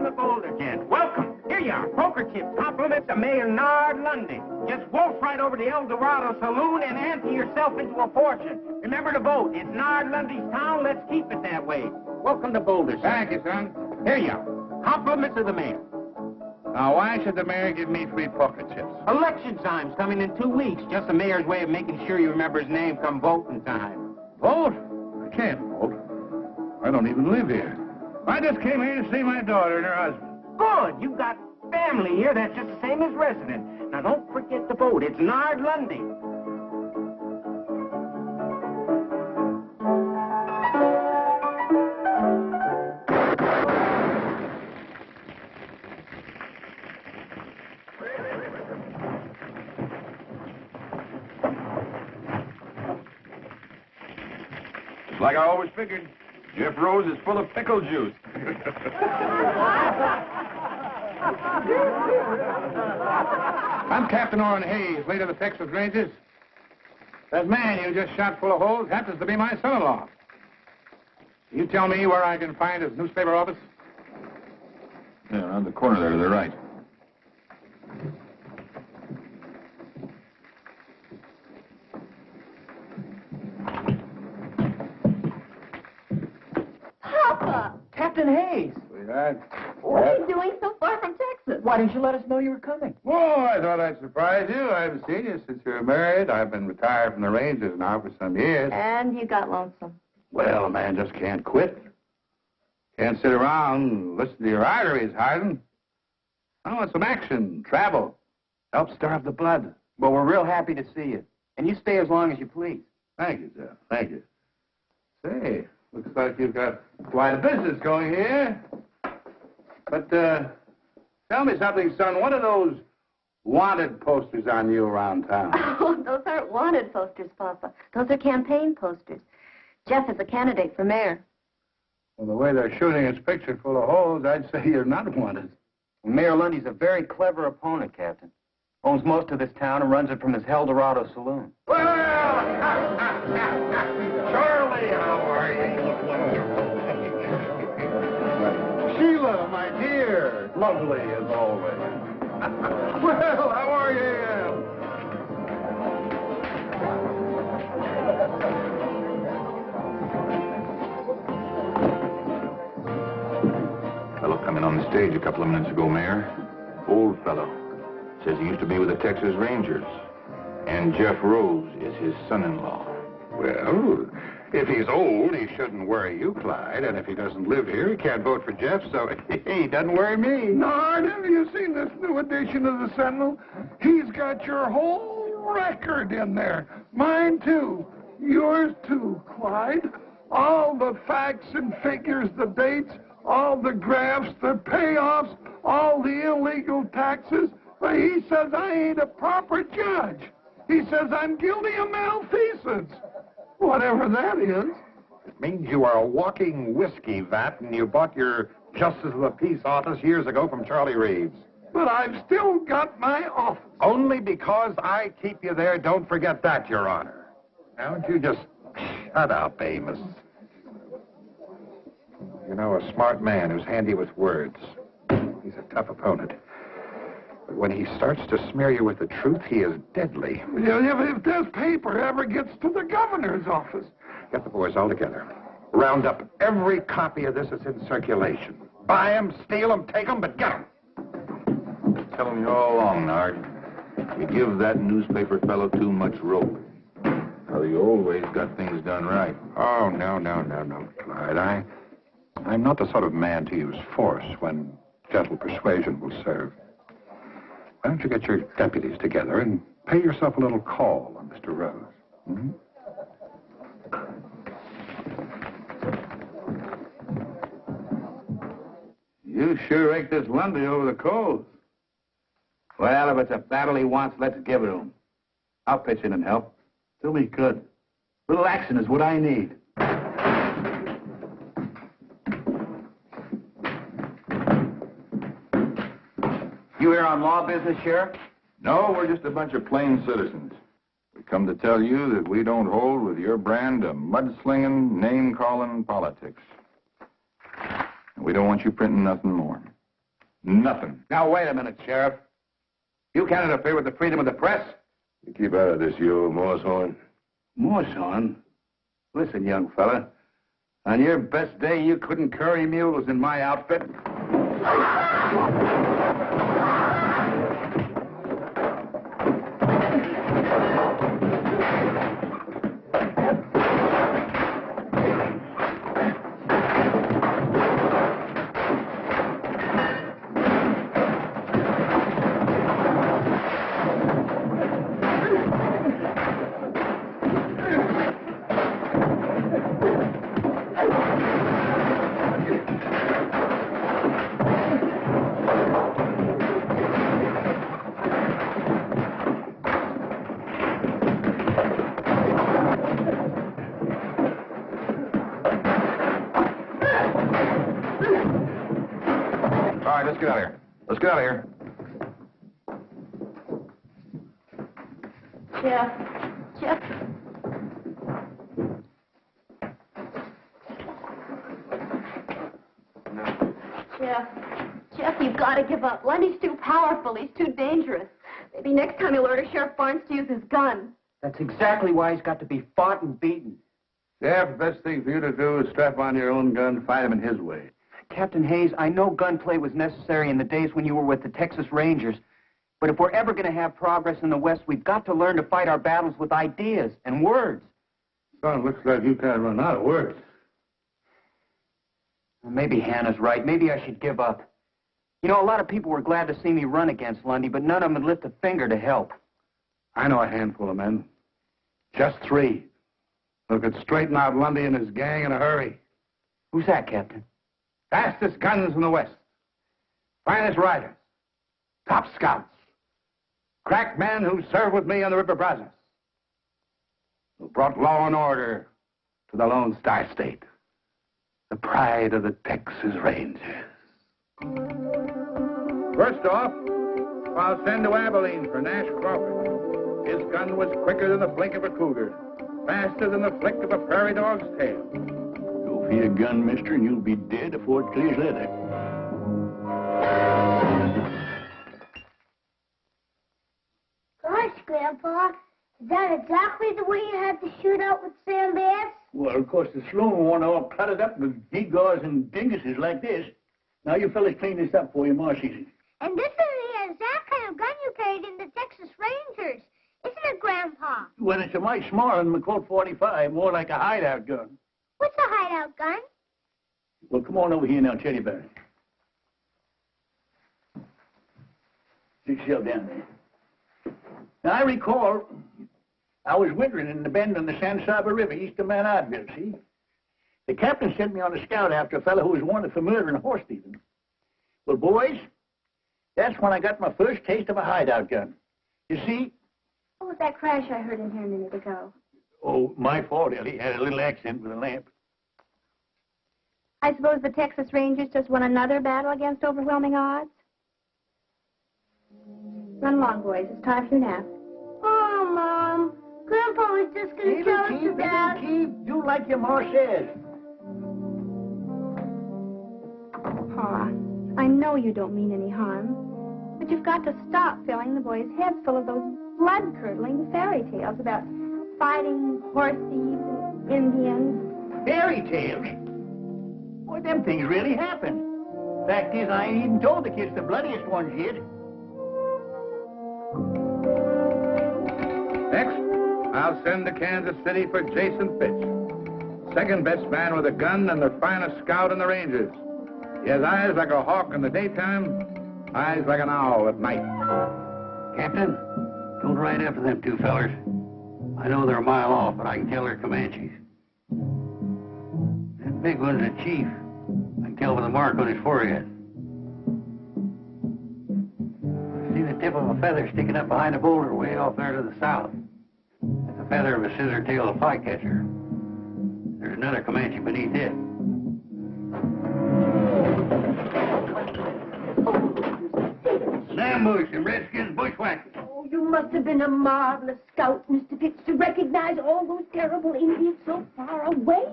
the Boulder, gents. Welcome. Here you are. Poker chips. Compliments to Mayor Nard Lundy. Just waltz right over to the El Dorado Saloon and ante yourself into a fortune. Remember to vote. It's Nard Lundy's town. Let's keep it that way. Welcome to Boulder, sir. Thank you, son. Here you are. Compliments of the mayor. Now, why should the mayor give me free poker chips? Election time's coming in 2 weeks. Just the mayor's way of making sure you remember his name come voting time. Vote? I can't vote. I don't even live here. I just came here to see my daughter and her husband. Good. You've got family here that's just the same as resident. Now, don't forget to vote. It's Nard Lundy. Like I always figured, Jeff Rose is full of pickle juice. I'm Captain Oren Hayes, late of the Texas Rangers. That man you just shot full of holes happens to be my son-in-law. You tell me where I can find his newspaper office? Yeah, around the corner there to the right. Captain Hayes. Sweetheart. What are you doing so far from Texas? Why didn't you let us know you were coming? Oh, I thought I'd surprise you. I haven't seen you since you were married. I've been retired from the Rangers now for some years. And you got lonesome. Well, a man just can't quit. Can't sit around and listen to your arteries harden. I want some action, travel. Help stir up the blood. Well, we're real happy to see you. And you stay as long as you please. Thank you, Jeff. Thank you. Say, looks like you've got quite a business going here. But, tell me something, son. What are those wanted posters on you around town? Oh, those aren't wanted posters, Papa. Those are campaign posters. Jeff is a candidate for mayor. Well, the way they're shooting his picture full of holes, I'd say you're not wanted. Mayor Lundy's a very clever opponent, Captain. Owns most of this town and runs it from his El Dorado Saloon. Well, Charlie, how are you? Sheila, my dear, lovely as always. Well, how are you? Fellow coming on the stage a couple of minutes ago, Mayor. Old fellow. Says he used to be with the Texas Rangers. And Jeff Rose is his son-in-law. Well, if he's old, he shouldn't worry you, Clyde. And if he doesn't live here, he can't vote for Jeff, so he doesn't worry me. Nard, have you seen this new edition of the Sentinel? He's got your whole record in there. Mine, too. Yours, too, Clyde. All the facts and figures, the dates, all the graphs, the payoffs, all the illegal taxes. But he says I ain't a proper judge. He says I'm guilty of malfeasance. Whatever that is. It means you are a walking whiskey vat, and you bought your Justice of the Peace office years ago from Charlie Reeves. But I've still got my office. Only because I keep you there, don't forget that, Your Honor. Now, don't you just shut up, Amos. You know, a smart man who's handy with words. He's a tough opponent. But when he starts to smear you with the truth, he is deadly. If this paper ever gets to the governor's office. Get the boys all together. Round up every copy of this that's in circulation. Buy them, steal them, take them, but get them. Telling you all along, Nard. You give that newspaper fellow too much rope. Well, you always got things done right. Oh, no, Clyde. I'm not the sort of man to use force when gentle persuasion will serve. Why don't you get your deputies together and pay yourself a little call on Mr. Rose? Hmm? You sure raked this Lundy over the coals. Well, if it's a battle he wants, let's give it to him. I'll pitch in and help. Do me good. Little action is what I need. You here on law business, Sheriff? No, we're just a bunch of plain citizens. We come to tell you that we don't hold with your brand of mudslinging, name-calling politics. And we don't want you printing nothing more. Nothing. Now, wait a minute, Sheriff. You can't interfere with the freedom of the press. You keep out of this, you old Moosehorn. Moosehorn? Listen, young fella. On your best day, you couldn't curry mules in my outfit. All right, let's get out of here. Let's get out of here. Jeff. Jeff, you've got to give up. Lundy's too powerful. He's too dangerous. Maybe next time he'll order Sheriff Barnes to use his gun. That's exactly why he's got to be fought and beaten. Sheriff, the best thing for you to do is strap on your own gun, fight him in his way. Captain Hayes, I know gunplay was necessary in the days when you were with the Texas Rangers. But if we're ever going to have progress in the West, we've got to learn to fight our battles with ideas and words. Son, looks like you kind of run out of words. Well, maybe Hannah's right. Maybe I should give up. You know, a lot of people were glad to see me run against Lundy, but none of them would lift a finger to help. I know a handful of men. Just 3. Who could straighten out Lundy and his gang in a hurry. Who's that, Captain? Fastest guns in the West. Finest riders. Top scouts. Crack men who served with me on the River Brazos. Who brought law and order to the Lone Star State. The pride of the Texas Rangers. First off, I'll send to Abilene for Nash Crawford. His gun was quicker than the blink of a cougar. Faster than the flick of a prairie dog's tail. Go for your gun, mister, and you'll be dead before it clears leather. Gosh, Grandpa, is that exactly the way you had to shoot out with Sam Bass? Well, of course, the Sloan one all cluttered up with gewgaws and dinguses like this. Now, you fellas clean this up for you, Marcy. And this is the exact kind of gun you carried in the Texas Rangers, isn't it, Grandpa? Well, it's a mite smaller than the Colt 45, more like a hideout gun. What's a hideout gun? Well, come on over here now, tell you about it. Sit yourself down there. Now, I recall I was wintering in the bend on the San Saba River east of Mount Oddville, see? The captain sent me on a scout after a fellow who was wanted for murder and horse thieving. Well, boys, that's when I got my first taste of a hideout gun. You see? What was that crash I heard in here a minute ago? Oh, my fault, Ellie. Had a little accident with a lamp. I suppose the Texas Rangers just won another battle against overwhelming odds? Run along, boys. It's time for your nap. Oh, Mom. Grandpa was just going to tell us about... Do like your ma says. Pa, I know you don't mean any harm, but you've got to stop filling the boys' heads full of those blood-curdling fairy tales about fighting horse thieves, Indians. Fairy tales? Well, them things really happen. Fact is, I ain't even told the kids the bloodiest ones yet. Next, I'll send to Kansas City for Jason Fitch. Second best man with a gun and the finest scout in the Rangers. He has eyes like a hawk in the daytime, eyes like an owl at night. Captain, don't ride after them 2 fellers. I know they're a mile off, but I can tell they're Comanches. That big one's a chief. I can tell by the mark on his forehead. I see the tip of a feather sticking up behind a boulder way off there to the south. That's the feather of a scissor-tailed flycatcher. There's another Comanche beneath it. An ambush, and Redskins bushwhackers. Oh, you must have been a marvelous scout, Mr. Fitz, to recognize all those terrible Indians so far away.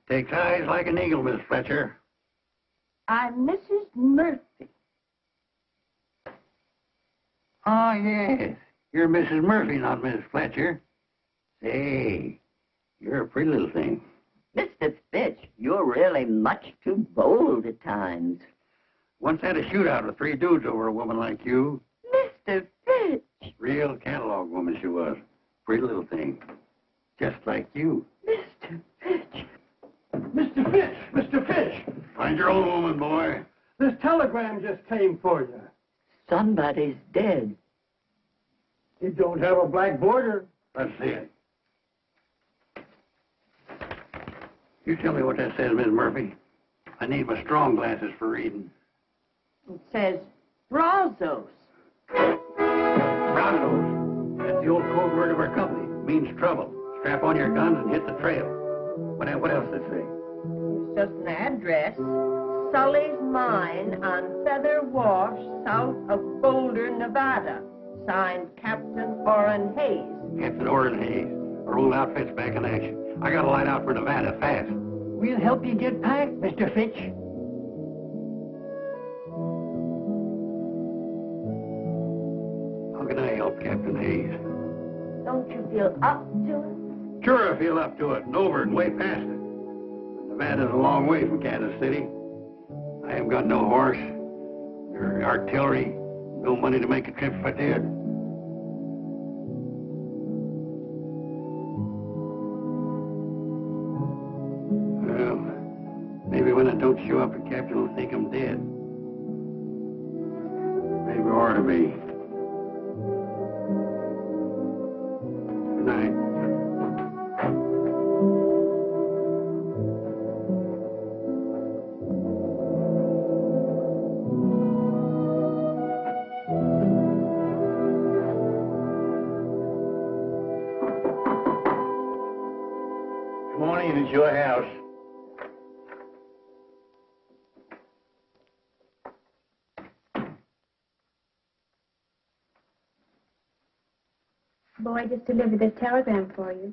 Takes eyes like an eagle, Miss Fletcher. I'm Mrs. Murphy. Oh, yes. You're Mrs. Murphy, not Mrs. Fletcher. Say, you're a pretty little thing. Mr. Fitch, you're really much too bold at times. Once had a shootout with 3 dudes over a woman like you. Mr. Fitch! Real catalog woman she was. Pretty little thing. Just like you. Mr. Fitch! Mr. Fitch! Mr. Fitch! Find your own woman, boy. This telegram just came for you. Somebody's dead. It don't have a black border. Let's see it. You tell me what that says, Miss Murphy. I need my strong glasses for reading. It says Brazos. Brazos. That's the old code word of our company. It means trouble. Strap on your guns and hit the trail. What else does it say? It's just an address. Sully's Mine on Feather Wash, south of Boulder, Nevada. Signed Captain Oren Hayes. Captain Oren Hayes. Our old outfit's back in action. I gotta light out for Nevada fast. We'll help you get packed, Mr. Fitch. How can I help Captain Hayes? Don't you feel up to it? Sure, I feel up to it, and over and way past it. Nevada's a long way from Kansas City. I haven't got no horse, or artillery, no money to make a trip if I did. Well, maybe when I don't show up, the captain will think I'm dead. Maybe I ought to be. Good night. Good morning, it's your house. Boy just delivered this telegram for you.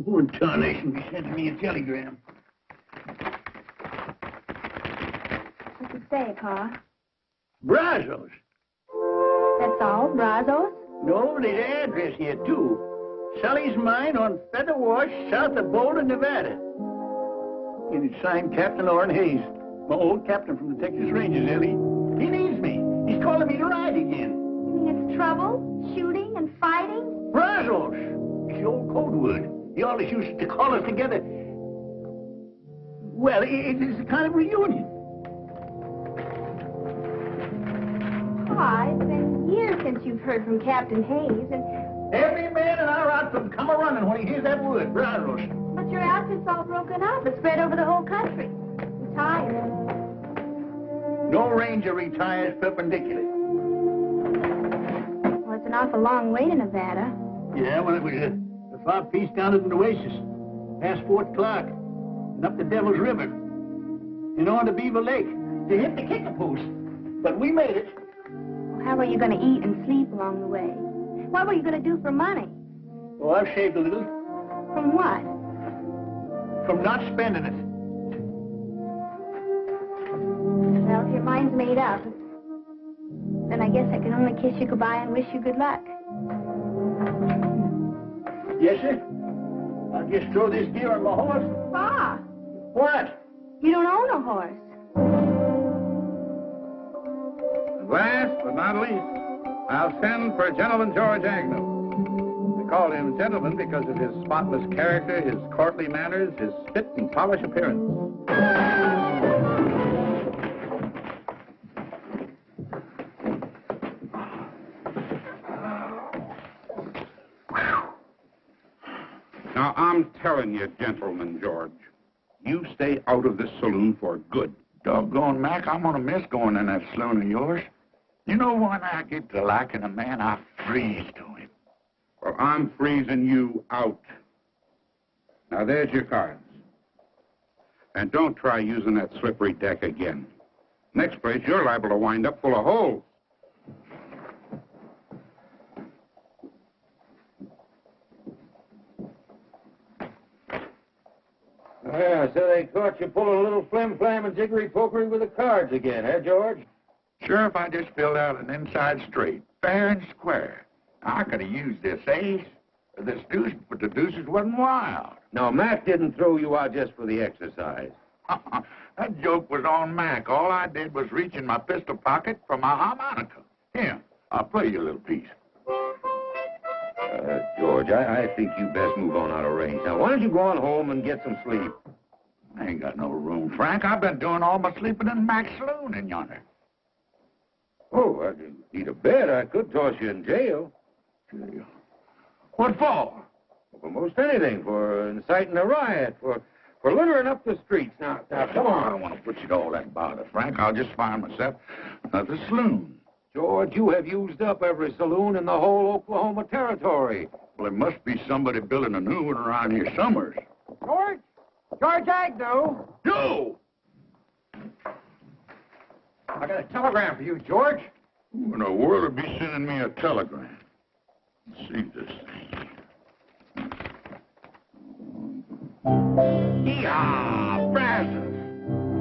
Who in tarnation be sending me a telegram? What's it say, Pa? Brazos. That's all? Brazos? No, there's an address here, too. Sully's Mine on Feather Wash, south of Boulder, Nevada. And it's signed Captain Oren Hayes, my old captain from the Texas Rangers, Ellie. He needs me. He's calling me to ride again. You mean it's trouble? Shooting and fighting? Brazos. It's the old code word. He always used to call us together. Well, it's a kind of reunion. Pa, it's been years since you've heard from Captain Hayes, and... Every man in our outfit come a-running when he hears that word, Brazos. But your outfit's all broken up. It's spread over the whole country. I'm tired. No ranger retires perpendicular. Well, it's an awful long way to Nevada. Yeah, well, it was a far piece down at the Oasis, past Fort Clark, and up the Devil's River, and on to Beaver Lake, to hit the kicker post. But we made it. Well, how are you going to eat and sleep along the way? What were you going to do for money? Oh, I've saved a little. From what? From not spending it. Well, if your mind's made up, then I guess I can only kiss you goodbye and wish you good luck. Yes, sir. I'll just throw this gear on my horse. Pa! What? You don't own a horse. Last but not least, I'll send for Gentleman George Agnew. We call him gentleman because of his spotless character, his courtly manners, his fit and polished appearance. Now, I'm telling you, Gentleman George, you stay out of this saloon for good. Doggone, Mac, I'm gonna miss going in that saloon of yours. You know, when I get to liking a man, I freeze to him. Well, I'm freezing you out. Now, there's your cards. And don't try using that slippery deck again. Next place, you're liable to wind up full of holes. Yeah, so they caught you pulling a little flim-flam and jiggery-pokery with the cards again, eh, George? Sheriff, I just filled out an inside straight, fair and square. I could have used this ace, or this deuce, but the deuces wasn't wild. No, Mac didn't throw you out just for the exercise. That joke was on Mac. All I did was reach in my pistol pocket for my harmonica. Here, I'll play you a little piece. George, I think you best move on out of range. Now, why don't you go on home and get some sleep? I ain't got no room, Frank. I've been doing all my sleeping in Mac's saloon in yonder. Oh, I need a bed. I could toss you in jail. Jail? What for? For most anything. For inciting a riot. For littering up the streets. Now, come on. I don't want to put you to all that bother, Frank. I'll just find myself another saloon. George, you have used up every saloon in the whole Oklahoma territory. Well, there must be somebody building a new one around here somewhere. George? George Agnew? No! I got a telegram for you, George. Who in the world would be sending me a telegram? Let's see this thing. Yeehaw! Brazos!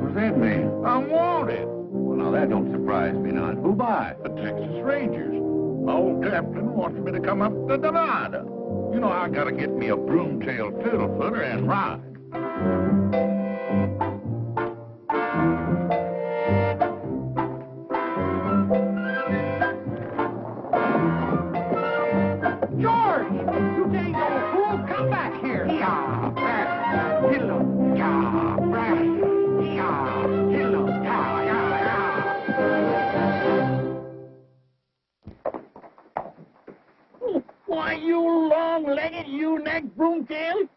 What's that mean? I'm wanted. Well, now, that don't surprise me none. Who by? The Texas Rangers. My old captain wants me to come up to Nevada. You know, I gotta get me a broom-tailed fiddle-footer and ride. George! You dang old fool! Come back here! Yeehaw! Brazos! Hello! Yeehaw! Brazos! Yeehaw! Hello! Yeehaw! Why, you long-legged, you-necked broomtail?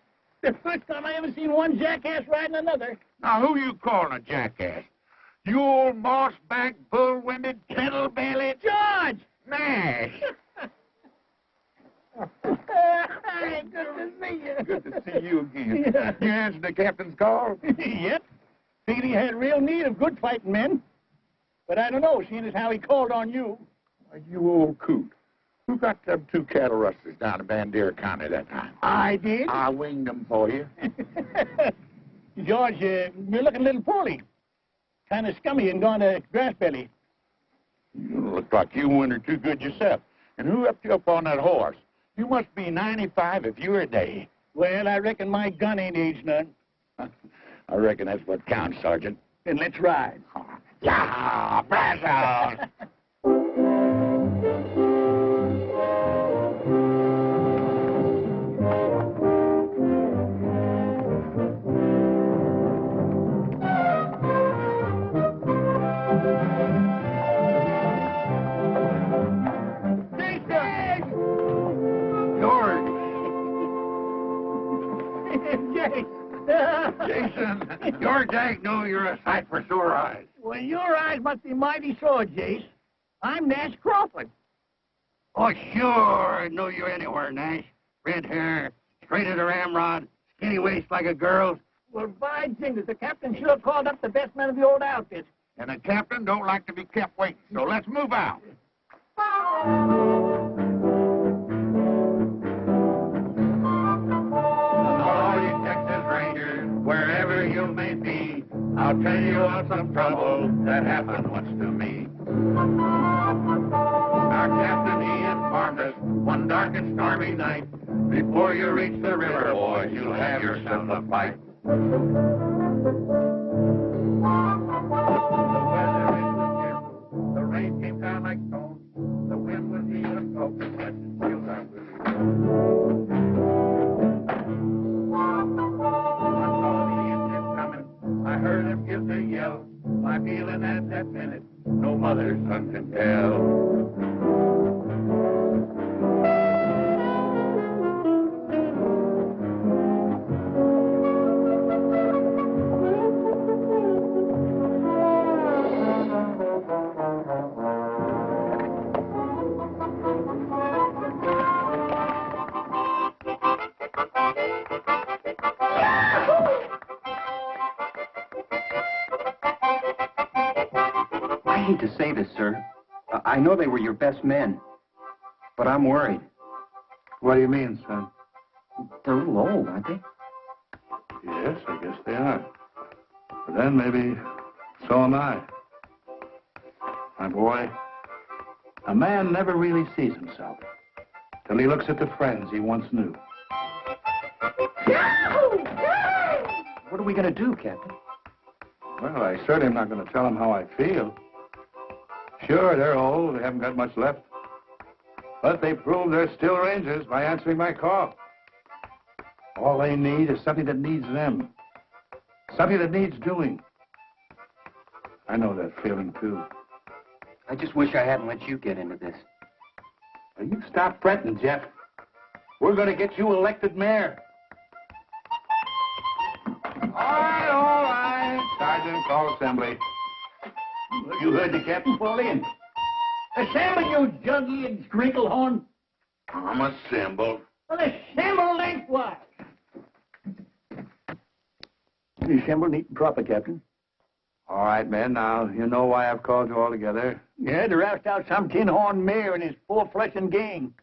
The first time I ever seen one jackass riding another. Now, who you calling a jackass? You old moss-backed, bull-winded, kettle-bellied... George! Nash! Hey, good to see you. Good to see you again. Yeah. You answered the captain's call? Yep. Figured he had real need of good fighting men. But I don't know, seeing as how he called on you. Why, you old coot. Who got them 2 cattle rustlers down in Bandera County that time? I did. I winged them for you. George, you're looking a little poorly. Kind of scummy and gone to grass belly. You look like you wintered too good yourself. And who upped you up on that horse? You must be 95 if you're a day. Well, I reckon my gun ain't aged none. I reckon that's what counts, Sergeant. Then let's ride. Yeah, Brazos! Jason, George Agnew, you're a sight for sore eyes. Well, your eyes must be mighty sore, Jace. I'm Nash Crawford. Oh, sure. I know you anywhere, Nash. Red hair, straight as a ramrod, skinny waist like a girl's. Well, by jingles, the captain sure called up the best men of the old outfit. And the captain don't like to be kept waiting, so let's move out. All you Texas Rangers, wherever you may be, I'll tell you of some trouble that happened once to me. Our captain, he informed us one dark and stormy night, before you reach the river, boys, you'll have yourself a fight. The weather it was cheerful, the rain came down like stones, the wind was even smoking, but still I will. I heard him give the yell. My feeling at that minute, no mother's son can tell. I hate to say this, sir. I know they were your best men, but I'm worried. What do you mean, son? They're a little old, aren't they? Yes, I guess they are. But then maybe so am I. My boy, a man never really sees himself till he looks at the friends he once knew. What are we going to do, Captain? Well, I certainly am not going to tell them how I feel. Sure, they're old. They haven't got much left. But they prove they're still Rangers by answering my call. All they need is something that needs them. Something that needs doing. I know that feeling, too. I just wish I hadn't let you get into this. Well, you stop fretting, Jeff. We're going to get you elected mayor. All right. Sergeant, call assembly. You heard the captain fall in. Assemble, you jug-eared sprinkle-horn. I'm assembled. Well, assemble lengthwise. Assemble neat and proper, Captain. All right, men. Now, you know why I've called you all together. Yeah, to roust out some tin-horn mayor and his four-flushing gang.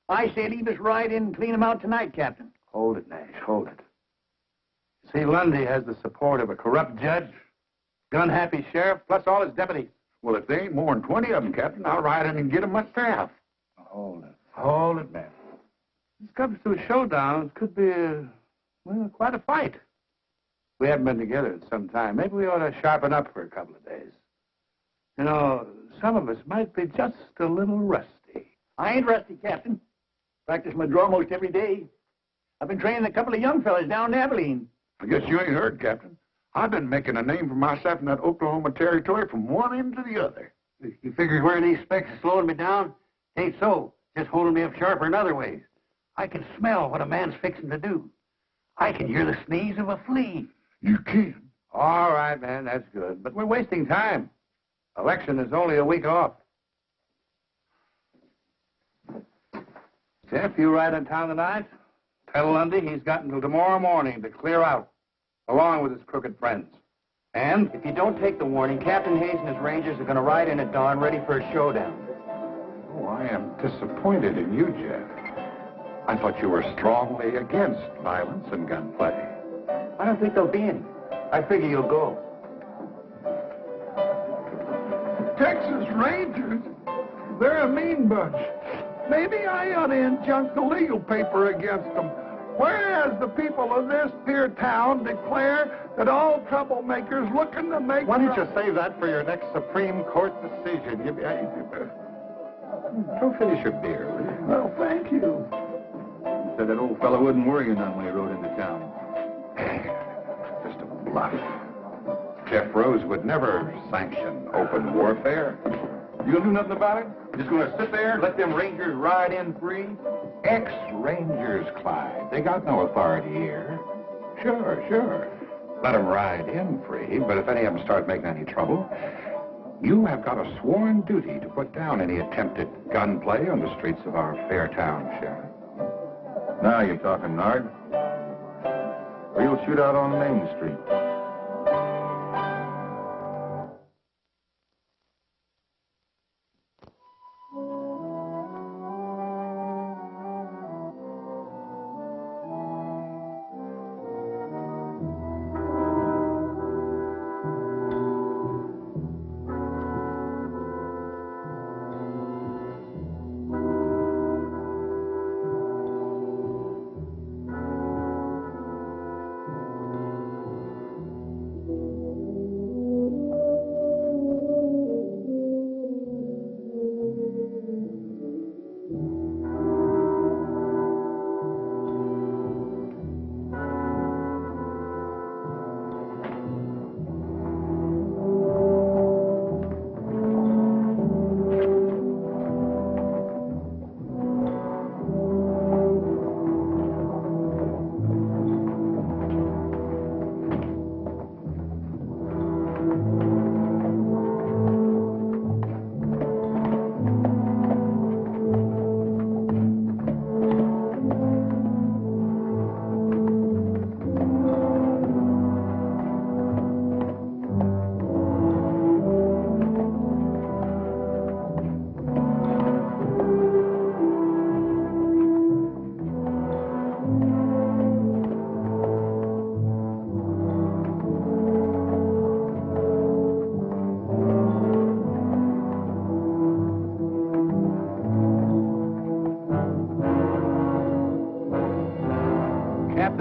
I said he was right in and clean him out tonight, Captain. Hold it, Nash. Hold it. See, Lundy has the support of a corrupt judge, gun-happy sheriff, plus all his deputies. Well, if there ain't more than 20 of them, Captain, I'll ride in and get them myself. Hold it. Hold it, man. This comes to a showdown. It could be, quite a fight. We haven't been together in some time. Maybe we ought to sharpen up for a couple of days. You know, some of us might be just a little rusty. I ain't rusty, Captain. Practice my draw most every day. I've been training a couple of young fellas down in Abilene. I guess you ain't heard, Captain. I've been making a name for myself in that Oklahoma territory from one end to the other. You figure wearing these specs is slowing me down? Ain't so. Just holding me up sharper in other ways. I can smell what a man's fixing to do. I can hear the sneeze of a flea. You can? All right, man, that's good. But we're wasting time. Election is only a week off. Jeff, you ride in town tonight? Tell Lundy he's got until tomorrow morning to clear out, along with his crooked friends. And If you don't take the warning, Captain Hayes and his Rangers are going to ride in at dawn ready for a showdown. Oh, I am disappointed in you, Jeff. I thought you were strongly against violence and gunplay. I don't think there'll be any. I figure you'll go. Texas Rangers? They're a mean bunch. Maybe I ought to injunct the legal paper against them. Whereas the people of this here town declare that all troublemakers looking to make... Why don't you save that for your next Supreme Court decision? Go finish your beer, will you? Well, thank you. Said that old fellow wouldn't worry you none when he rode into town. Just a bluff. Jeff Rose would never sanction open warfare. You gonna do nothing about it? Just gonna sit there, let them Rangers ride in free? Ex-Rangers, Clyde. They got no authority here. Sure. Let them ride in free, but if any of them start making any trouble, you have got a sworn duty to put down any attempted gunplay on the streets of our fair town, Sheriff. Now you're talking, Nard. Or you'll shoot out on Main Street.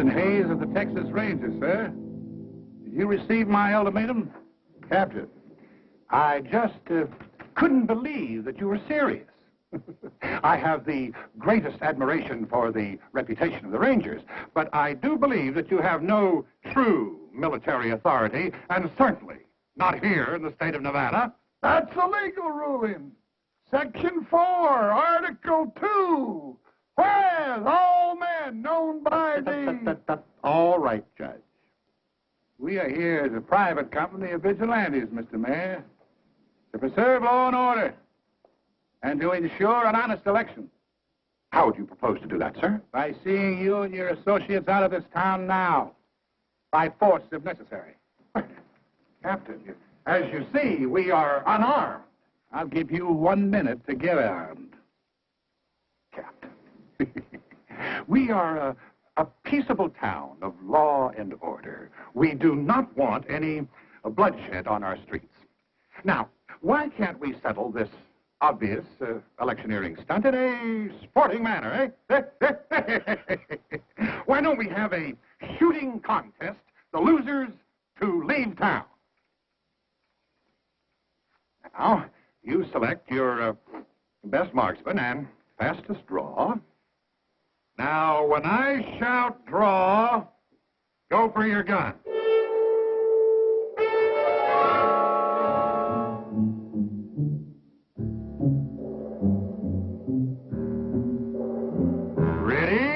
Captain Hayes of the Texas Rangers, sir. Did you receive my ultimatum? Captain, I just couldn't believe that you were serious. I have the greatest admiration for the reputation of the Rangers, but I do believe that you have no true military authority, and certainly not here in the state of Nevada. That's a legal ruling. Section 4, Article 2. Whereas all men known by the... All right, Judge. We are here as a private company of vigilantes, Mr. Mayor, to preserve law and order and to ensure an honest election. How would you propose to do that, sir? By seeing you and your associates out of this town now, by force if necessary. Captain, As you see, we are unarmed. I'll give you 1 minute to get armed. Captain. We are a peaceable town of law and order. We do not want any bloodshed on our streets. Now, why can't we settle this obvious electioneering stunt in a sporting manner, eh? Why don't we have a shooting contest, the losers to leave town? Now, you select your best marksman and fastest draw. Now, when I shout draw, go for your gun. Ready?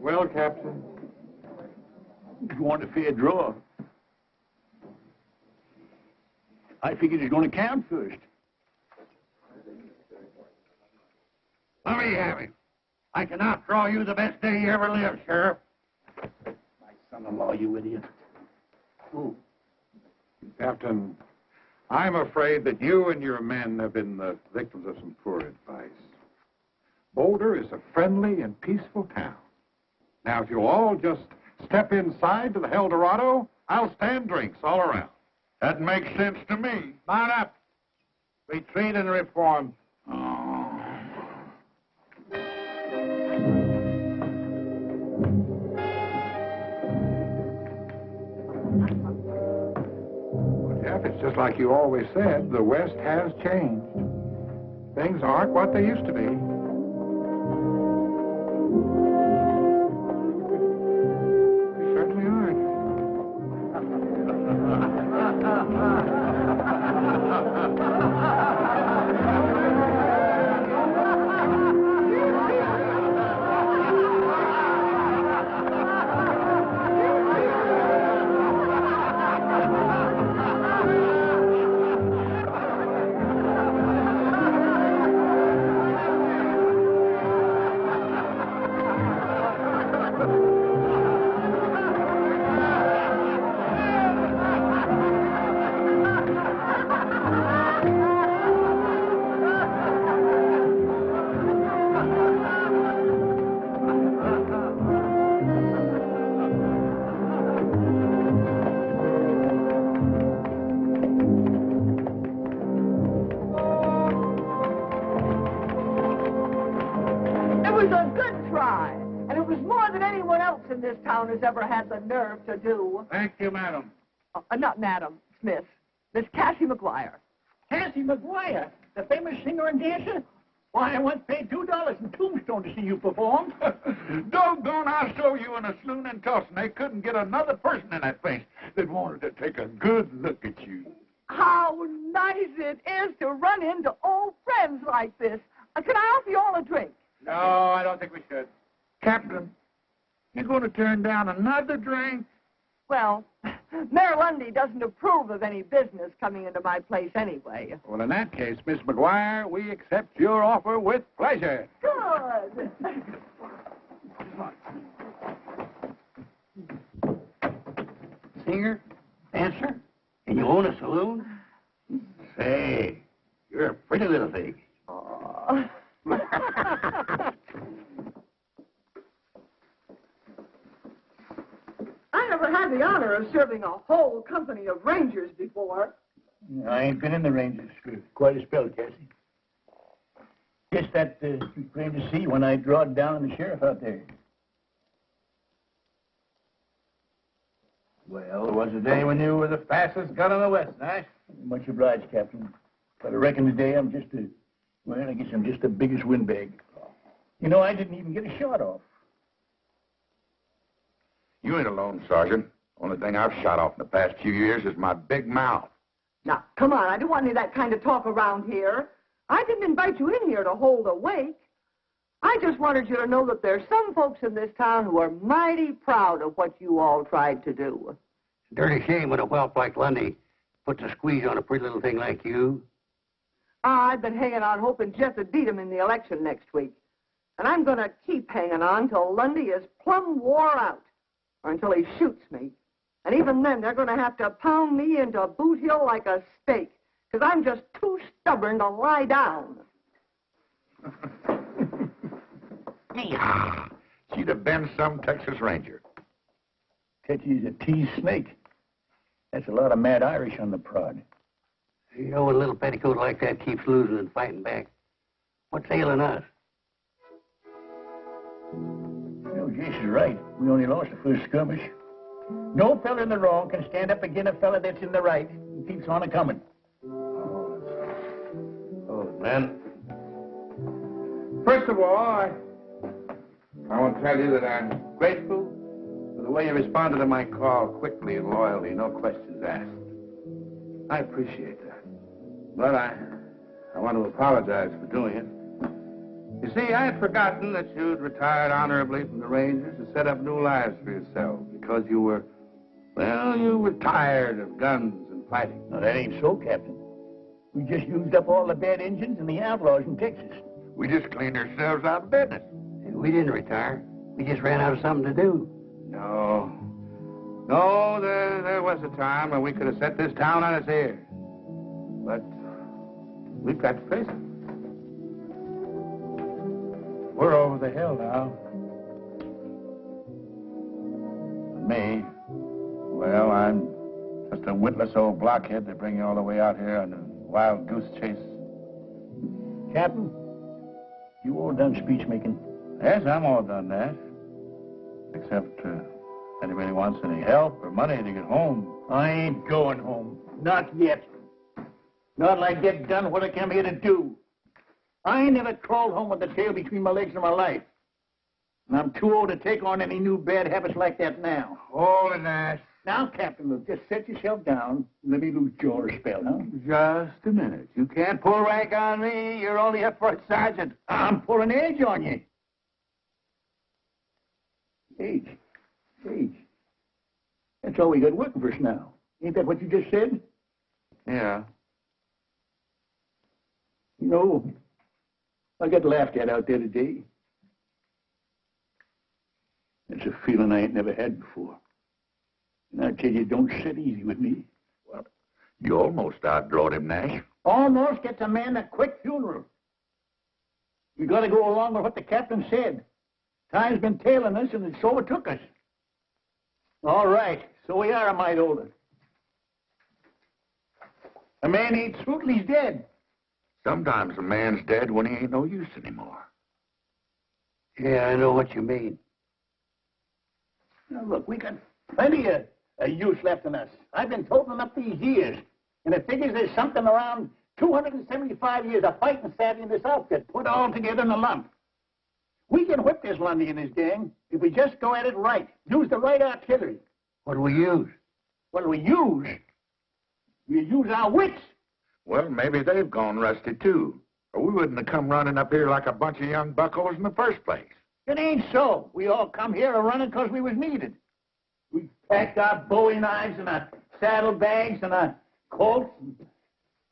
Well, Captain, You want a fair draw? I figured it's going to count first. let me have it. I can outdraw you the best day you ever lived, Sheriff. My son-in-law, you idiot. Ooh. Captain, I'm afraid that you and your men have been the victims of some poor advice. Boulder is a friendly and peaceful town. Now, if you'll all just step inside to the Eldorado, I'll stand drinks all around. That makes sense to me. Mount up. Retreat and reform. Well, Jeff, it's just like you always said, the West has changed. Things aren't what they used to be. They certainly aren't. This town has ever had the nerve to do. Thank you, madam. Not Madam Smith. Miss Cassie McGuire. Cassie McGuire, the famous singer and dancer? Why, I once paid $2 in Tombstone to see you perform. Doggone, I saw you in a saloon in Tulsa. They couldn't get another person in that place that wanted to take a good look at you. How nice it is to run into old friends like this. Can I offer you all a drink? No, I don't think we should. Captain, you going to turn down another drink? Well, Mayor Lundy doesn't approve of any business coming into my place anyway. Well, in that case, Miss McGuire, we accept your offer with pleasure. Good. Singer, dancer, and you own a saloon? Say, you're a pretty little thing. Oh. I never had the honor of serving a whole company of Rangers before. I ain't been in the Rangers for quite a spell, Cassie. Just that you came to see when I drawed down the sheriff out there. Well, it was a day when you were the fastest gun in the West, eh? Much obliged, Captain. But I reckon today I'm just the... Well, I guess I'm just the biggest windbag. You know, I didn't even get a shot off. You ain't alone, Sergeant. Only thing I've shot off in the past few years is my big mouth. Now, come on, I don't want any of that kind of talk around here. I didn't invite you in here to hold a wake. I just wanted you to know that there's some folks in this town who are mighty proud of what you all tried to do. Dirty shame when a whelp like Lundy puts a squeeze on a pretty little thing like you. I've been hanging on hoping Jeff would beat him in the election next week. And I'm going to keep hanging on till Lundy is plumb wore out, or until he shoots me. And even then, they're going to have to pound me into Boot Hill like a steak, because I'm just too stubborn to lie down. She'd have been some Texas Ranger. Tetchy's a tease snake. That's a lot of mad Irish on the prod. You know, when a little petticoat like that keeps losing and fighting back, what's ailing us? You know, Jason's right. We only lost the first skirmish. No fella in the wrong can stand up against a fella that's in the right and keeps on a-coming. Oh, man. First of all, I want to tell you that I'm grateful for the way you responded to my call quickly and loyally, no questions asked. I appreciate that. But I want to apologize for doing it. You see, I had forgotten that you'd retired honorably from the Rangers to set up new lives for yourself because you were tired of guns and fighting. No, that ain't so, Captain. We just used up all the bad engines and the outlaws in Texas. We just cleaned ourselves out of business. We didn't retire. We just ran out of something to do. No, there was a time when we could have set this town on its ears. But we've got to face it. We're over the hill now. Me, well, I'm just a witless old blockhead to bring you all the way out here on a wild goose chase. Captain, you all done speech making? Yes, I'm all done that. Except anybody wants any help or money to get home. I ain't going home. Not yet. Not till I get done what I came here to do. I ain't never crawled home with the tail between my legs in my life. And I'm too old to take on any new bad habits like that now. Hold it, Nash. Now, Captain, look, just set yourself down and let me lose jaw a spell, huh? Just a minute. You can't pull rank on me. You're only a first sergeant. I'm pulling age on you. Age. That's all we got working for us now. Ain't that what you just said? Yeah. You know, I got laughed at out there today. It's a feeling I ain't never had before. And I tell you, don't sit easy with me. Well, you almost outdrawed him, Nash. Almost gets a man a quick funeral. We got to go along with what the captain said. Time's been tailing us, and it's overtook us. All right, so we are a mite older. A man ain't swoot till he's dead. Sometimes a man's dead when he ain't no use anymore. Yeah, I know what you mean. Now, look, we got plenty of use left in us. I've been totaling up these years, and it figures there's something around 275 years of fighting savvy in this outfit, put all together in a lump. We can whip this Lundy and his gang if we just go at it right, use the right artillery. What do we use? What do we use? We use our wits. Well, maybe they've gone rusty, too. Or we wouldn't have come running up here like a bunch of young buckos in the first place. It ain't so. We all come here a-running because we was needed. We packed our bowie knives and our saddlebags and our Colts.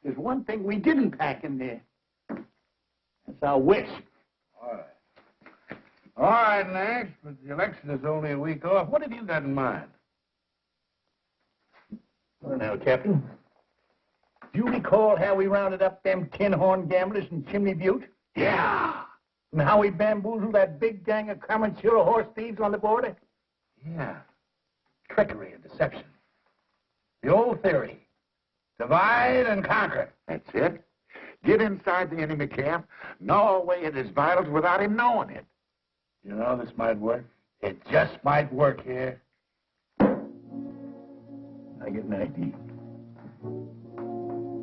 There's one thing we didn't pack in there. That's our wits. All right, Nash, but the election is only a week off. What have you got in mind? Well, now, Captain, Do you recall how we rounded up them tin-horn gamblers in Chimney Butte? Yeah. And how we bamboozled that big gang of Comanchero horse thieves on the border? Yeah. Trickery and deception. The old theory. Divide and conquer. That's it. Get inside the enemy camp, gnaw away at his vitals without him knowing it. You know, this might work. It just might work here. I get an idea.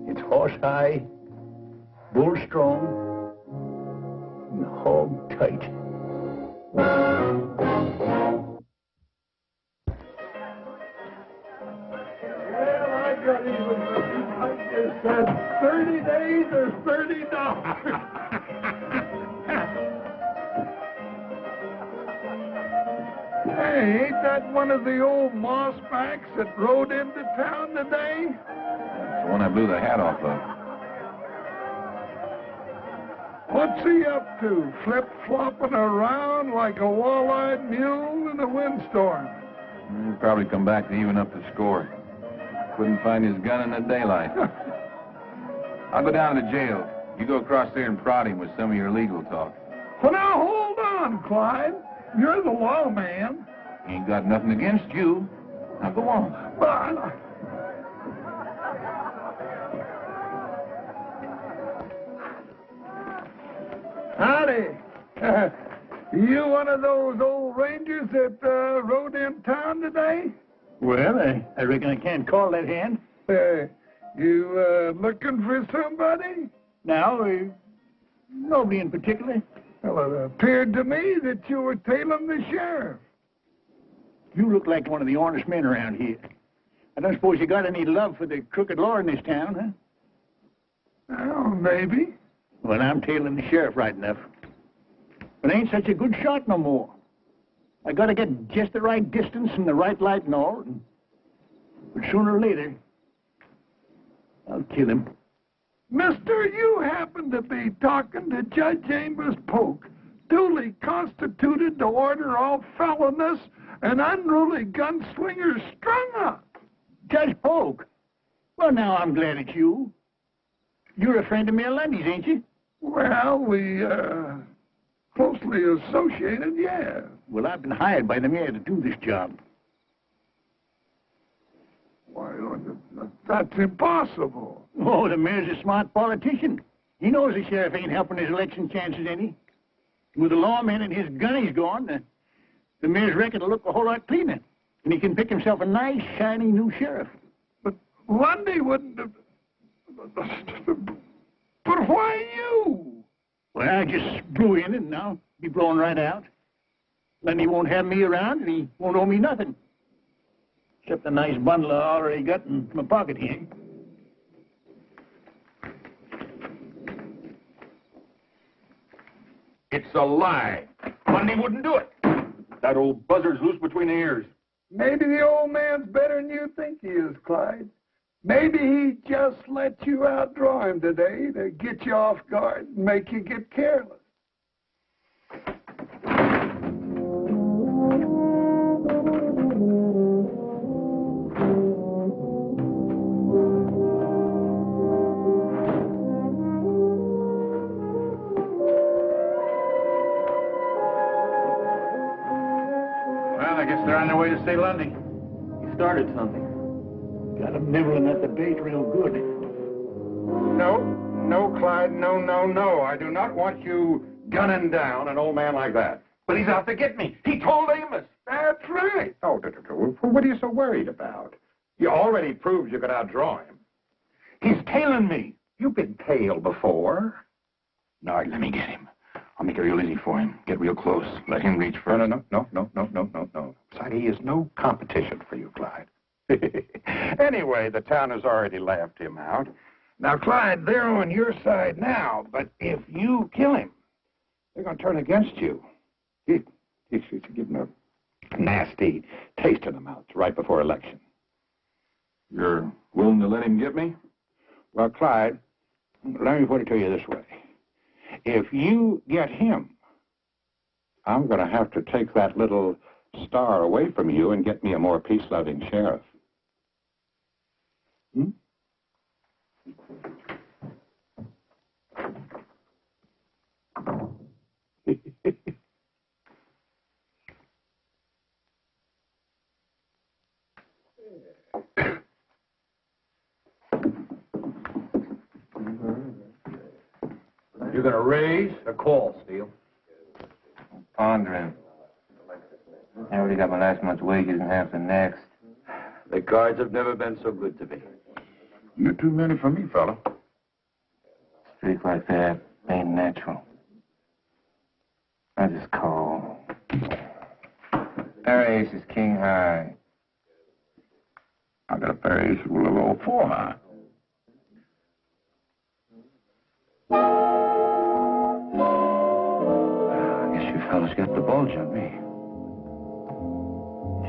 It's horse high, bull strong, and hog tight. Well, I got even with you. I just said 30 days or $30. Hey, ain't that one of the old mossbacks that rode into town today? That's the one I blew the hat off of. What's he up to? Flip-flopping around like a wall-eyed mule in a windstorm. He'll probably come back to even up the score. Couldn't find his gun in the daylight. I'll go down to the jail. You go across there and prod him with some of your legal talk. Well, now, hold on, Clyde. You're the lawman. Ain't got nothing against you. Now go on. But... Howdy. You one of those old rangers that rode in town today? Well, I reckon I can't call that hand. You looking for somebody? Now, nobody in particular. Well, it appeared to me that you were tailing the sheriff. You look like one of the honest men around here. I don't suppose you got any love for the crooked law in this town, huh? Well, maybe. Well, I'm tailing the sheriff right enough. But I ain't such a good shot no more. I gotta get just the right distance and the right light and all. But sooner or later, I'll kill him. Mister, you happen to be talking to Judge Amos Polk, duly constituted to order all felonious and unruly gunslingers strung up. Judge Polk? Well, now I'm glad it's you. You're a friend of Mayor Lundy's, ain't you? Well, we, closely associated, yeah. Well, I've been hired by the mayor to do this job. Why, that's impossible. Oh, the mayor's a smart politician. He knows the sheriff ain't helping his election chances any. With the lawman and his gunnies gone, the mayor's record will look a whole lot cleaner. And he can pick himself a nice, shiny new sheriff. But Lundy wouldn't have... But why you? Well, I just blew in and now be blowing right out. Lundy won't have me around and he won't owe me nothing. Except a nice bundle I already got in my pocket here. It's a lie. Lundy wouldn't do it. That old buzzard's loose between the ears. Maybe the old man's better than you think he is, Clyde. Maybe he just let you outdraw him today to get you off guard and make you get careless. Well, I guess they're on their way to State Lundy. You started something. Got him nibbling at the bait real good. No, Clyde, no. I do not want you gunning down an old man like that. But he's out to get me. He told Amos. That's right. Oh, what are you so worried about? You already proved you could outdraw him. He's tailing me. You've been tailed before. Nard, let me get him. I'll make it real easy for him. Get real close. Let him reach first. No. Besides, he is no competition for you, Clyde. Anyway, the town has already laughed him out. Now, Clyde, they're on your side now, but if you kill him, they're going to turn against you. You should give him a nasty taste in the mouth right before election. You're willing to let him get me? Well, Clyde, let me put it to you this way. If you get him, I'm going to have to take that little star away from you and get me a more peace-loving sheriff. You're gonna raise or call, Steele? Pondering. I already got my last month's wages and half the next. The cards have never been so good to me. You're too many for me, fella. Streak like that ain't natural. I just call. Pair of aces, king high. I got a pair of aces with a little 4 high. I guess you fellas got the bulge on me.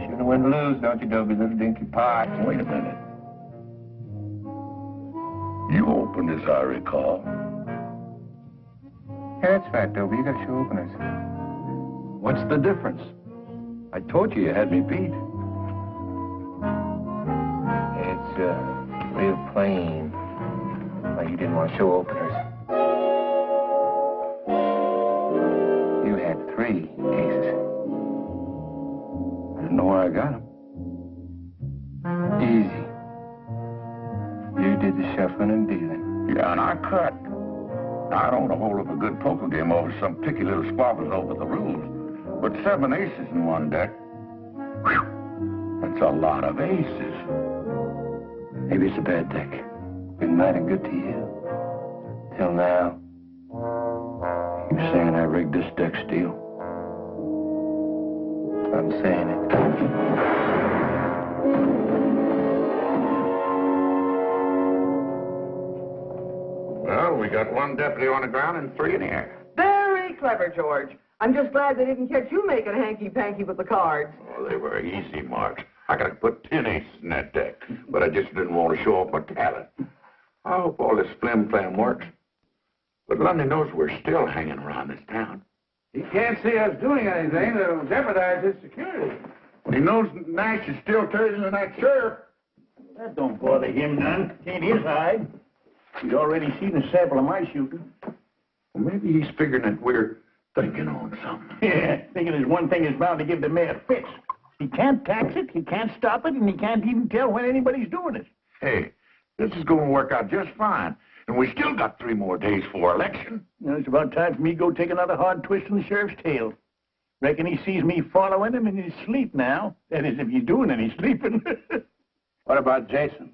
Shouldn't have win lose, don't you, Dobie, little dinky pot? Wait a minute. You opened this, I recall. Yeah, that's right, Dobie. You got your openers. What's the difference? I told you had me beat. It's, real plain. Why you didn't want to show openers. You had 3 aces. I didn't know where I got them. Easy. You did the shuffling and dealing. Yeah, and I cut. I don't want to hold up a good poker game over some picky little squabbles over the rules. But 7 aces in one deck, whew, that's a lot of aces. Maybe it's a bad deck. Been mighty good to you. Till now. You're saying I rigged this deck, Steele? I'm saying it. Well, we got 1 deputy on the ground and 3 in the air. Very clever, George. I'm just glad they didn't catch you making hanky-panky with the cards. Oh, they were easy marks. I could have put 10 aces in that deck, but I just didn't want to show off my talent. I hope all this flim-flam works. But Lundy knows we're still hanging around this town. He can't see us doing anything that'll jeopardize his security. He knows Nash is still trading in that sheriff. That don't bother him none. Can't his hide. He's already seen a sample of my shooting. Well, maybe he's figuring that we're thinking on something. Yeah, thinking there's one thing that's bound to give the mayor fits. He can't tax it, he can't stop it, and he can't even tell when anybody's doing it. Hey, this is going to work out just fine. And we still got 3 more days for election. You know, it's about time for me to go take another hard twist in the sheriff's tail. Reckon he sees me following him in his sleep now. That is, if he's doing any sleeping. What about Jason?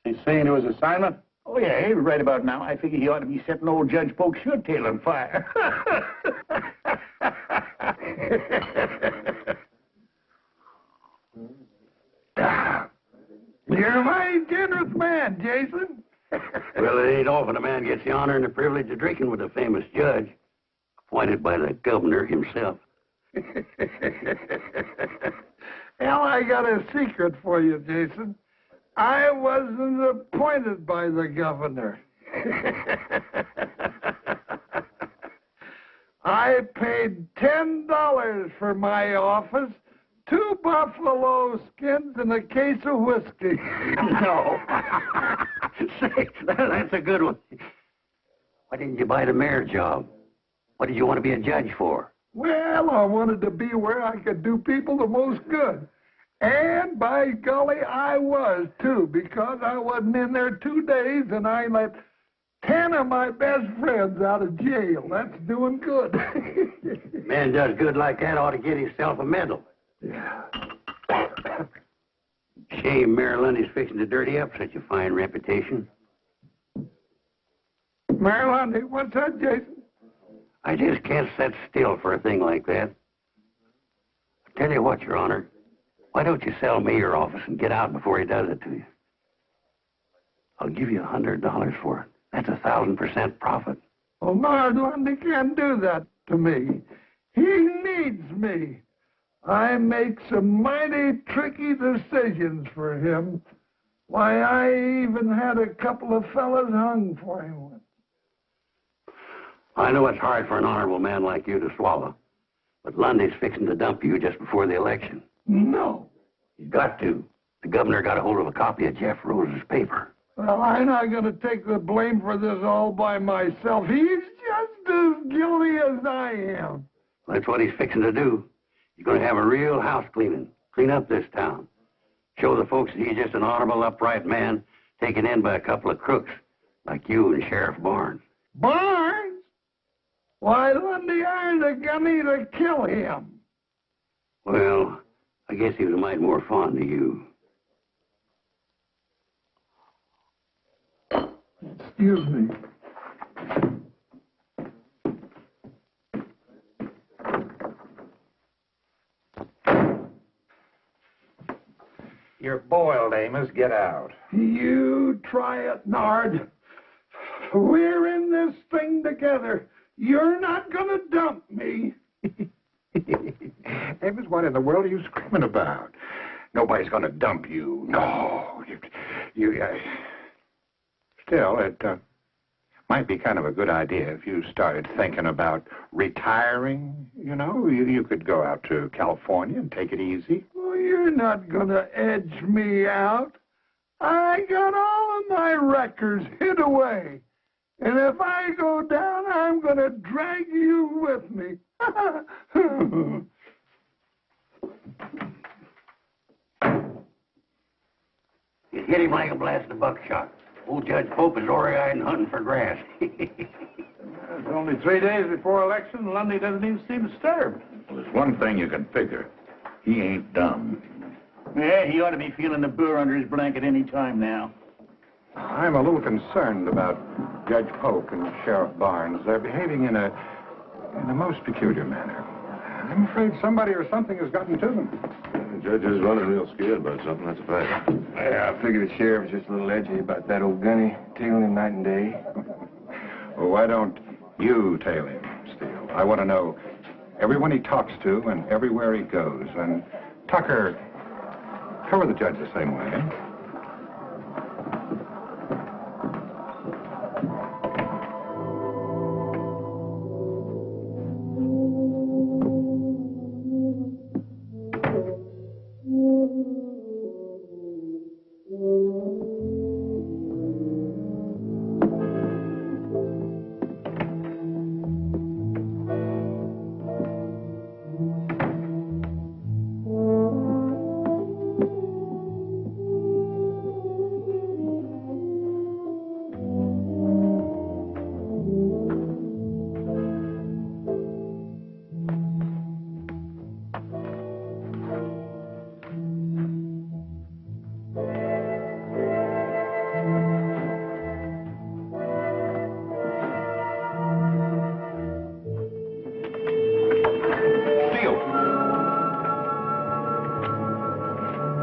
Is he seeing to his assignment? Oh, yeah, right about now. I figure he ought to be setting old Judge Polk's shirt tail on fire. You're a mighty generous man, Jason. Well, it ain't often a man gets the honor and the privilege of drinking with a famous judge, appointed by the governor himself. Well, I got a secret for you, Jason. I wasn't appointed by the governor. I paid $10 for my office, 2 buffalo skins, and a case of whiskey. No. Say, that's a good one. Why didn't you buy the mayor job? What did you want to be a judge for? Well, I wanted to be where I could do people the most good. And by golly, I was, too, because I wasn't in there 2 days, and I let 10 of my best friends out of jail. That's doing good. Man does good like that ought to get himself a medal. Yeah. Shame Mayor Lundy's fixing to dirty up such a fine reputation. Mayor Lundy, what's that, Jason? I just can't sit still for a thing like that. I tell you what, Your Honor, why don't you sell me your office and get out before he does it to you? I'll give you $100 for it. That's 1,000% profit. Well, Nard Lundy can't do that to me. He needs me. I make some mighty tricky decisions for him. Why, I even had a couple of fellas hung for him once. I know it's hard for an honorable man like you to swallow, but Lundy's fixing to dump you just before the election. No. He's got to. The governor got a hold of a copy of Jeff Rose's paper. Well, I'm not going to take the blame for this all by myself. He's just as guilty as I am. That's what he's fixing to do. He's going to have a real house cleaning. Clean up this town. Show the folks that he's just an honorable, upright man taken in by a couple of crooks like you and Sheriff Barnes. Barnes? Why, Lundy hired a gunny to kill him. Well, I guess he was a mite more fond of you. Excuse me. You're boiled, Amos. Get out. You try it, Nard. We're in this thing together. You're not going to dump me. Amos, what in the world are you screaming about? Nobody's going to dump you. No. Still, it might be kind of a good idea if you started thinking about retiring. You know, you could go out to California and take it easy. Well, you're not going to edge me out. I got all of my records hid away. And if I go down, I'm going to drag you with me. You hit him like a blast of buckshot. Old Judge Pope is ore-eyed and hunting for grass. It's only 3 days before election. Lundy doesn't even seem disturbed. Well, there's one thing you can figure. He ain't dumb. Yeah, he ought to be feeling the burr under his blanket any time now. I'm a little concerned about Judge Polk and Sheriff Barnes. They're behaving in a most peculiar manner. I'm afraid somebody or something has gotten to them. The judge is running real scared about something, that's a fact. Yeah, I figured the sheriff was just a little edgy about that old gunny, tailing him night and day. Well, why don't you tail him, Steele? I want to know everyone he talks to and everywhere he goes. And Tucker, cover the judge the same way, eh?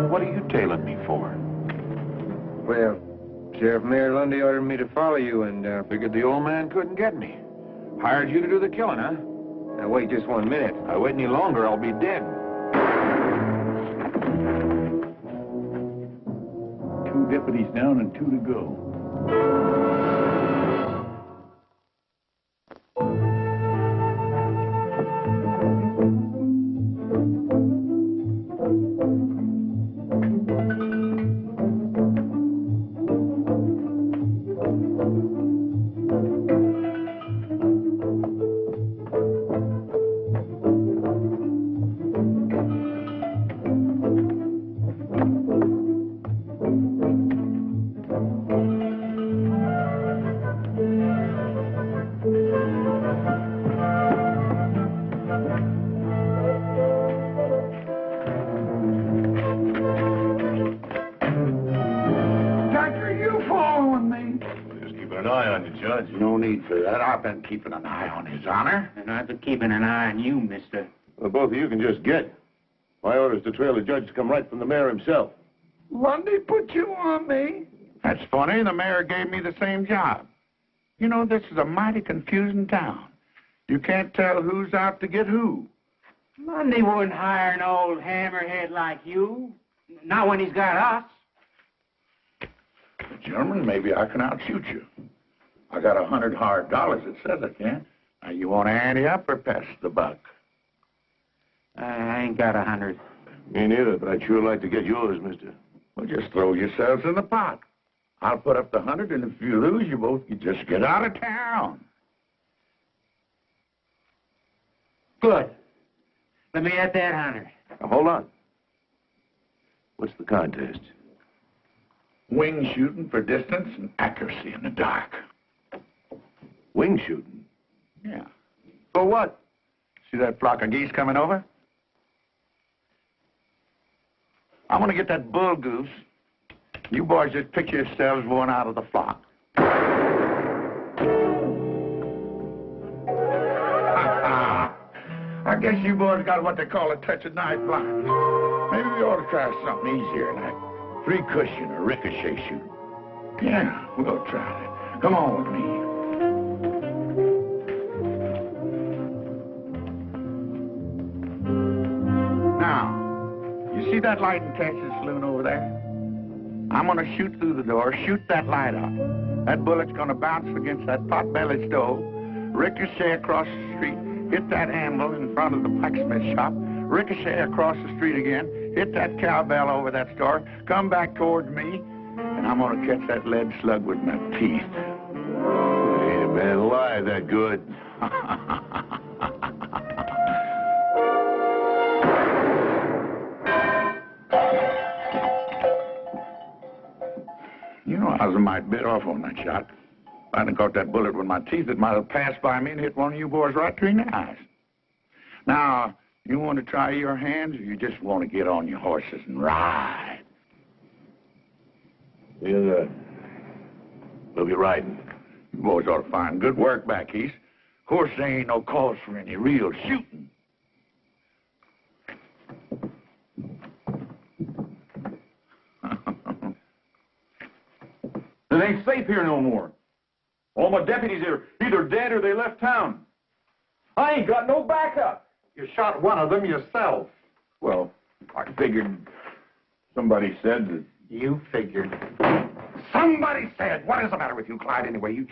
What are you tailing me for? Well, Sheriff Mayor Lundy ordered me to follow you, and Figured the old man couldn't get me. Hired you to do the killing, huh? now wait just 1 minute. If I wait any longer, I'll be dead. 2 deputies down and 2 to go. No need for that. I've been keeping an eye on his honor. And I've been keeping an eye on you, mister. Well, both of you can just get. My orders to trail the judge come right from the mayor himself. Lundy put you on me. That's funny. The mayor gave me the same job. You know, this is a mighty confusing town. You can't tell who's out to get who. Lundy wouldn't hire an old hammerhead like you. Not when he's got us. German, maybe I can outshoot you. I got $100 hard dollars that says I can. Now, you want to ante up or pass the buck? I ain't got 100. Me neither, but I'd sure like to get yours, mister. Well, just throw yourselves in the pot. I'll put up the 100, and if you lose, you both can just get out of town. Good. Let me at that 100. Now, hold on. What's the contest? Wing shooting for distance and accuracy in the dark. Wing shooting? Yeah. For what? See that flock of geese coming over? I'm gonna get that bull goose. You boys just picture yourselves one out of the flock. I guess you boys got what they call a touch of night blindness. Maybe we ought to try something easier, like free cushion or ricochet shooting. Yeah, we'll try that. Come on with me. Now, you see that light in Texas saloon over there? I'm gonna shoot through the door, shoot that light out. That bullet's gonna bounce against that pot-bellied stove, ricochet across the street, hit that anvil in front of the blacksmith shop, ricochet across the street again, hit that cowbell over that store, come back towards me, and I'm gonna catch that lead slug with my teeth. Ain't a man alive that good. You know, I was a mite bit off on that shot. If I hadn't caught that bullet with my teeth, it might have passed by me and hit one of you boys right between the eyes. Now, you want to try your hands, or you just want to get on your horses and ride? We'll be riding. You boys ought to find good work back east. Of course, there ain't no cause for any real shooting. It ain't safe here no more. All my deputies are either dead or they left town. I ain't got no backup. You shot one of them yourself. Well, I figured somebody said that... You figured. Somebody said. What is the matter with you, Clyde, anyway? You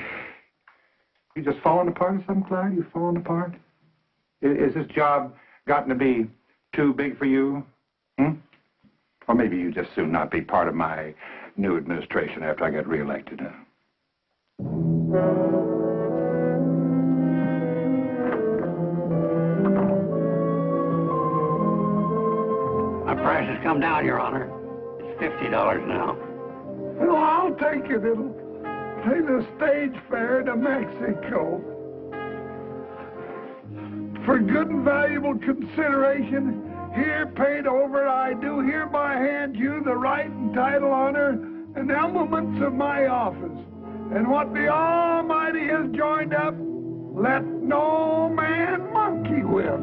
just falling apart or something, Clyde? You falling apart? Is this job gotten to be too big for you? Or maybe you just soon not be part of my new administration after I get reelected. My price has come down, Your Honor. It's $50 now. Well, I'll take it. It'll pay the stage fare to Mexico. For good and valuable consideration, here paid over, I do hereby hand you the right and title, honor, and elements of my office. And what the Almighty has joined up, let no man monkey with.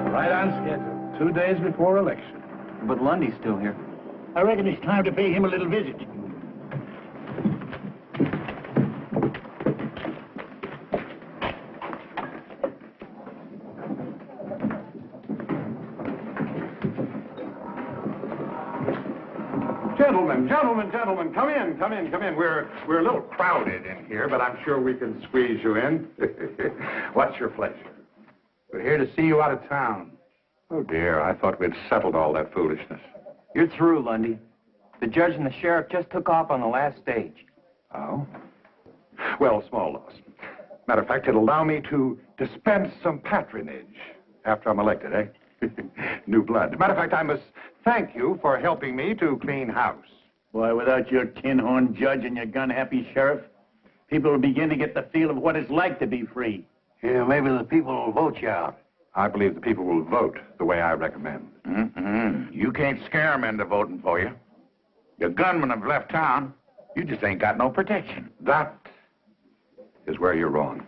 Right on schedule. 2 days before election. But Lundy's still here. I reckon it's time to pay him a little visit. Gentlemen, come in. We're a little crowded in here, but I'm sure we can squeeze you in. What's your pleasure? We're here to see you out of town. Oh, dear, I thought we'd settled all that foolishness. You're through, Lundy. The judge and the sheriff just took off on the last stage. Oh? Well, small loss. Matter of fact, it'll allow me to dispense some patronage after I'm elected, eh? New blood. Matter of fact, I must thank you for helping me to clean house. Why, without your tin-horn judge and your gun-happy sheriff, people will begin to get the feel of what it's like to be free. Yeah, maybe the people will vote you out. I believe the people will vote the way I recommend. You can't scare them into voting for you. Your gunmen have left town. You just ain't got no protection. That is where you're wrong.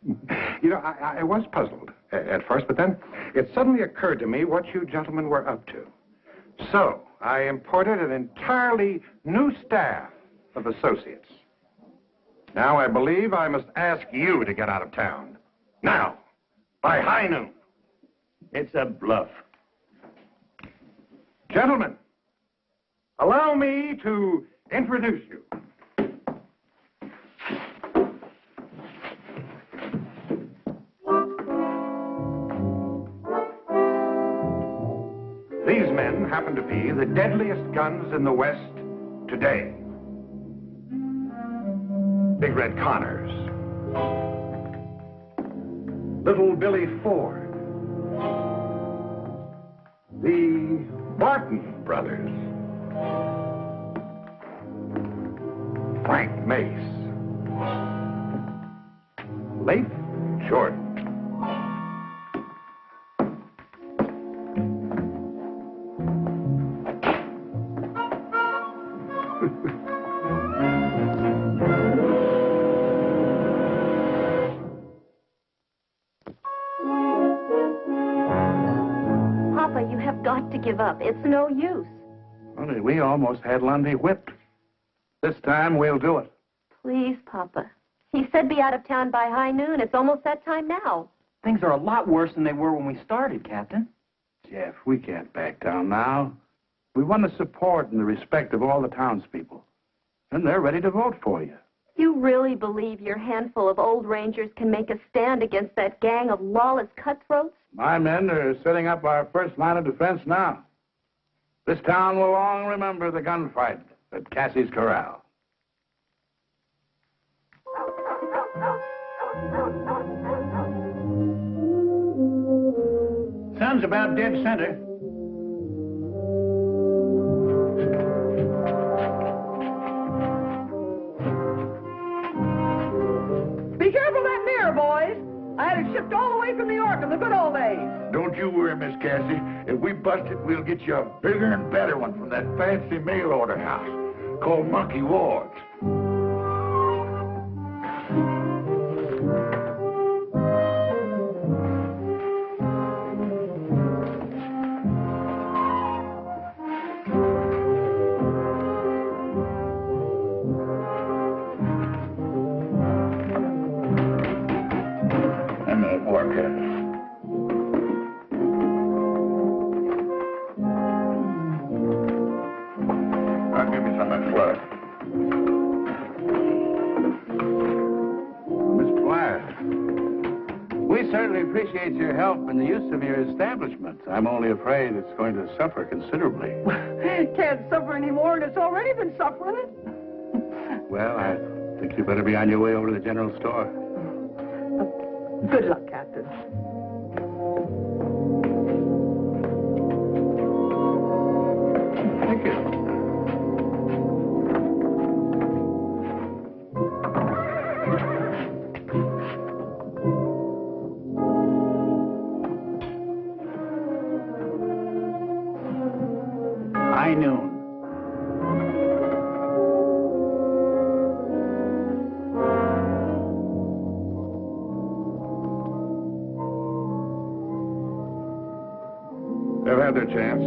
You know, I was puzzled at first, but then it suddenly occurred to me what you gentlemen were up to. So I imported an entirely new staff of associates. Now I believe I must ask you to get out of town. Now, by high noon. It's a bluff. Gentlemen, allow me to introduce you. These men happen to be the deadliest guns in the West today. Big Red Connors, Little Billy Ford, the Barton brothers, Frank Mace, Leif Jordan. Papa, you have got to give up. It's no use. Only we almost had Lundy whipped. This time we'll do it. Please, Papa. He said be out of town by high noon. It's almost that time now. Things are a lot worse than they were when we started, Captain. Jeff, we can't back down now. We won the support and the respect of all the townspeople. And they're ready to vote for you. You really believe your handful of old rangers can make a stand against that gang of lawless cutthroats? My men are setting up our first line of defense now. This town will long remember the gunfight at Cassie's Corral. Sun's about dead center. Be careful of that mirror, boys. I had it shipped all the way from New York in the good old days. Don't you worry, Miss Cassie. If we bust it, we'll get you a bigger and better one from that fancy mail order house called Monkey Ward's. And that workhouse. I'll give you some of that flour. Miss Platt, we certainly appreciate your help in the use of your establishment. I'm only afraid it's going to suffer considerably. Can't suffer anymore, and it's already been suffering it. Well, I think you better be on your way over to the general store. Good luck, Captain. Thank you. High noon. They've had their chance.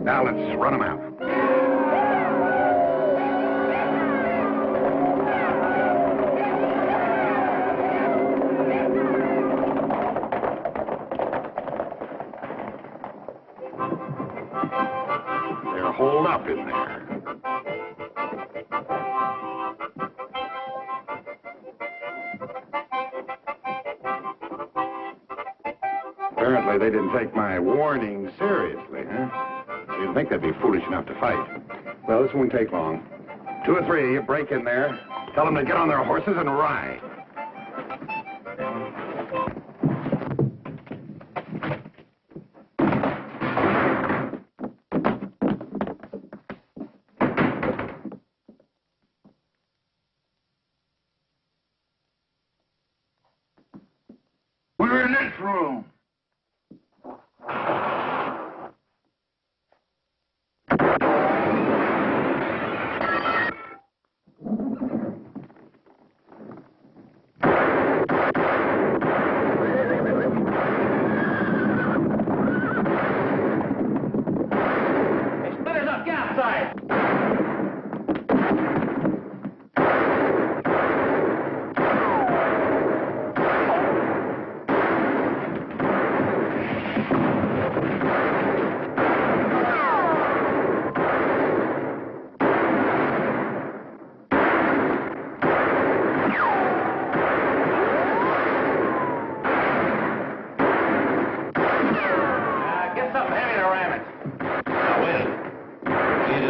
Now let's run them out. They're holed up in there. Apparently they didn't take my warning seriously, huh? I didn't think they'd be foolish enough to fight. Well, this won't take long. 2 or 3 of you break in there, tell them to get on their horses and ride. We're in this room.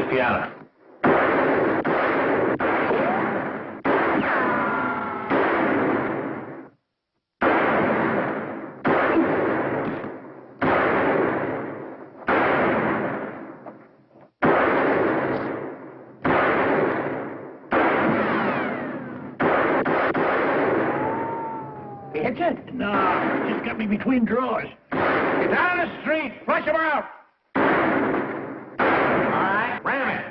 the piano. Hit you? No, just got me between drawers. Get down the street. Flush him out. All right, ram it.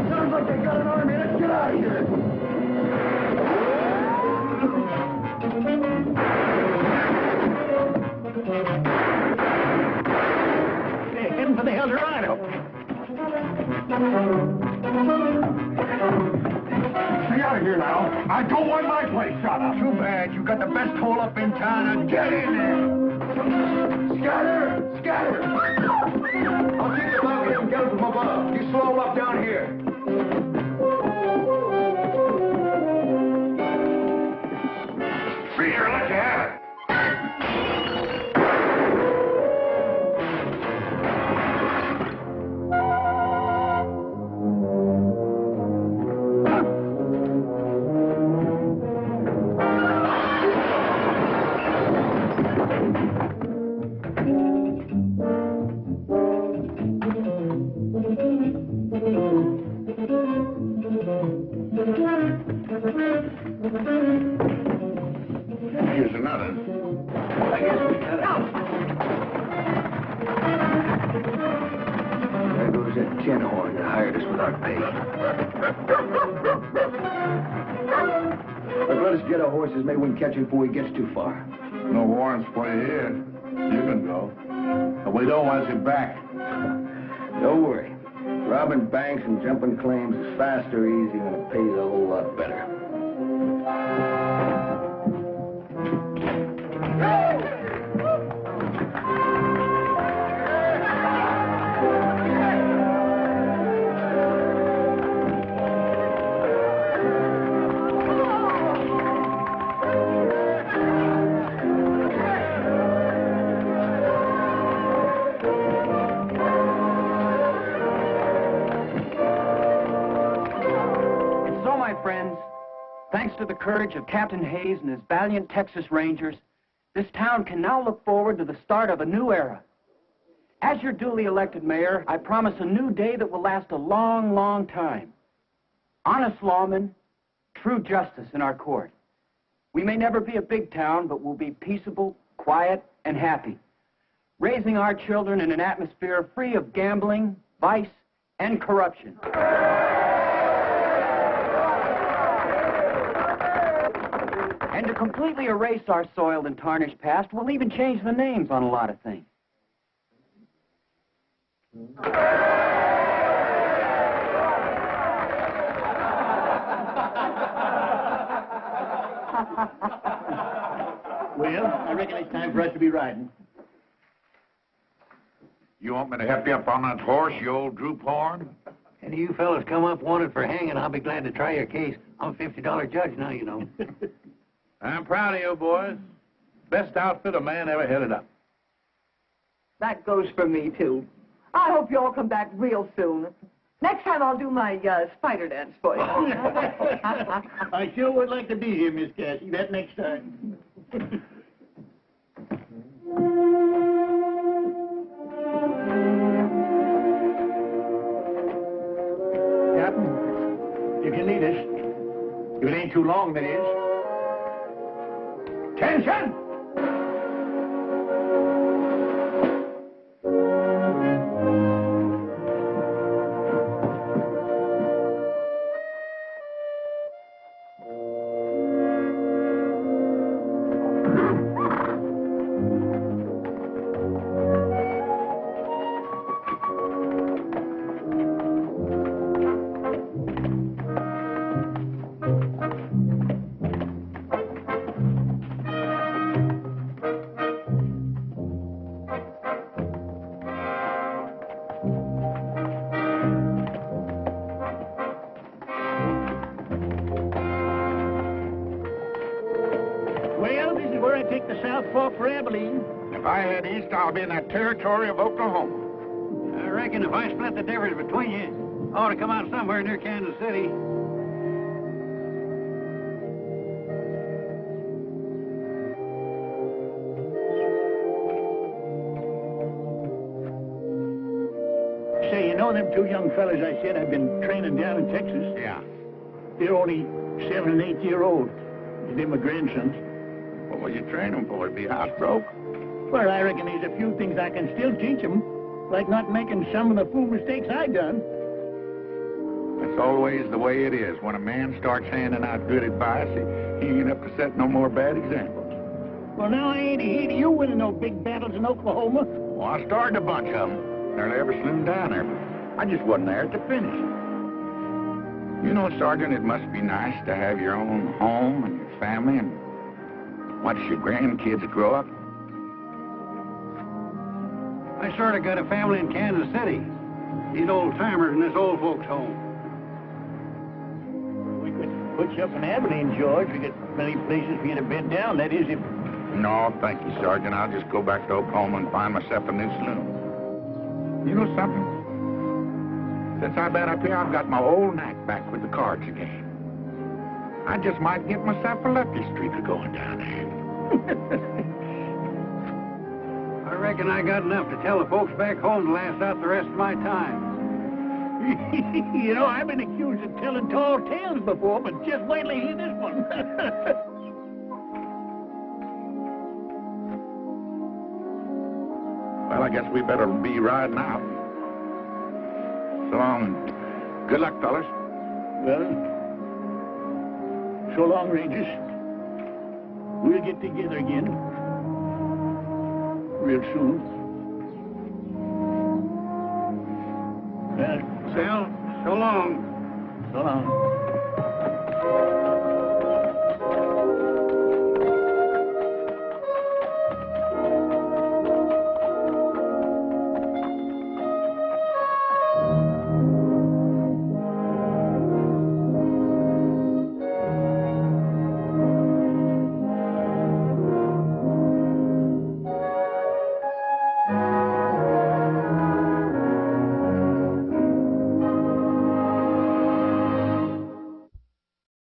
Sounds like they got an army. Let's get out of here. They're heading for the Eldorado. Stay out of here now. I don't want my place shot up. Too bad. You got the best hole up in town. Now get in there. Scatter! Scatter! I'll keep the bucket and get them from above. You slow up down here. Freer, let you have it. Here's another. I guess we got it. There goes that tin horn that hired us without pay. But let us get our horses. Maybe we can catch him before he gets too far. No warrants for you here. You can go. But we don't want you back. Don't worry. Robbing banks and jumping claims is fast or easy and it pays a whole lot better. Thanks to the courage of Captain Hayes and his valiant Texas Rangers, this town can now look forward to the start of a new era. As your duly elected mayor, I promise a new day that will last a long, long time. Honest lawmen, true justice in our court. We may never be a big town, but we'll be peaceable, quiet, and happy, raising our children in an atmosphere free of gambling, vice, and corruption. And to completely erase our soiled and tarnished past, we'll even change the names on a lot of things. Well, I reckon it's time for us to be riding. You want me to help you up on that horse, you old droop horn? Any of you fellas come up wanted for hanging, I'll be glad to try your case. I'm a $50 judge now, you know. I'm proud of you, boys. Best outfit a man ever headed up. That goes for me, too. I hope you all come back real soon. Next time I'll do my spider dance for you. I sure would like to be here, Miss Cassie, that next time. Captain, you can lead us. If it ain't too long, that is. Attention! Well, this is where I take the South Fork for Abilene. If I head east, I'll be in that territory of Oklahoma. I reckon if I split the difference between you, I ought to come out somewhere near Kansas City. Say, you know them two young fellas I said I've been training down in Texas? Yeah. They're only 7 and 8 years old. They're my grandsons. What will you train them for? To be house broke? Well, I reckon there's a few things I can still teach them, like not making some of the fool mistakes I done. That's always the way it is. When a man starts handing out good advice, he ain't up to set no more bad examples. Well, now I ain't ahead of you winning no big battles in Oklahoma. Well, I started a bunch of them. Nearly every saloon down there, but I just wasn't there at the finish. You know, Sergeant, it must be nice to have your own home and your family and watch your grandkids grow up. I sort of got a family in Kansas City. These old-timers in this old folks' home. We could put you up in Abilene, George. We got many places for you to bed down. That is, if... No, thank you, Sergeant. I'll just go back to Oklahoma and find myself a new saloon. You know something? Since I've been up here, I've got my old knack back with the cards again. I just might get myself a lucky streak of going down there. I reckon I got enough to tell the folks back home to last out the rest of my time. You know, I've been accused of telling tall tales before, but just wait till you hear this one. Well, I guess we better be riding out. So long. Good luck, fellas. Well, so long, Rangers. We'll get together again real soon.